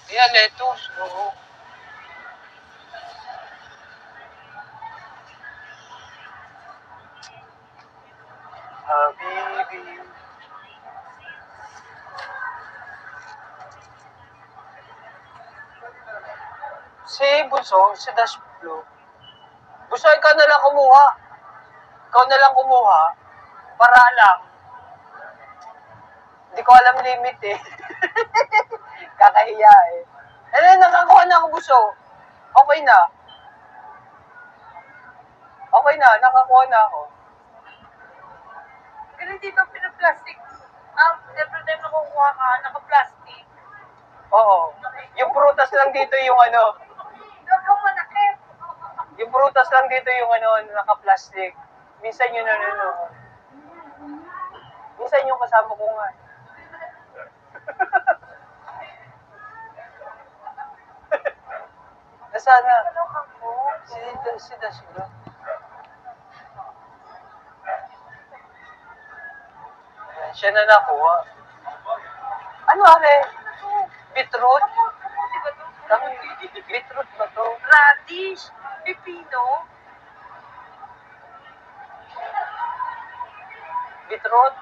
Ayan, lettuce. Oo. Habibi. Si Bunso, si Dash Blue. Bunso, ikaw na lang kumuha. Ikaw na lang kumuha. Para lang. Hindi ko alam limit eh. Kakahiya eh. Ano, nakakuha na ako, Bunso. Okay na. Okay na, nakakuha na ako. Pero hindi ba pinaplastic? Every time na kukuha ka, naka-plastic. Oo. Yung prutas lang dito yung ano. Huwag manakit. Yung prutas lang dito yung ano, naka-plastic. Minsan yun ano. Minsan yung kasama ko nga. Nasana? Si Dashiro. Siya na nakuha. Ano are? Beetroot? Beetroot ba to? Radish, pipino. Beetroot?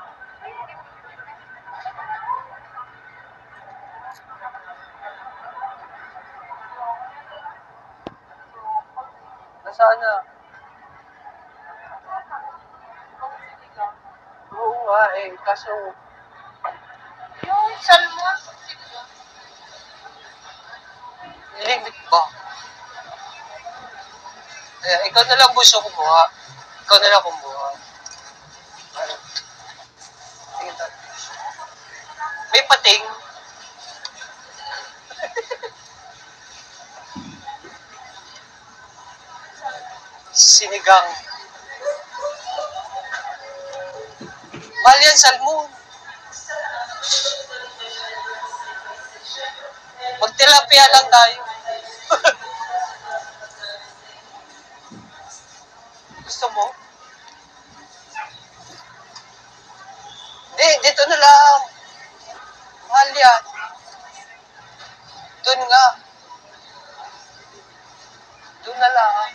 Nasaan na? Oo nga eh, kaso Yung salmon. limit ba? Eh, ikaw na lang gusto kumuha. Ikaw na lang kumuha. Tingin. May pating. Sinigang. Mahal yan, salmon. Magtilapia lang tayo. Gusto mo? Dito na lang. Mahal yan. Doon nga. Doon na lang.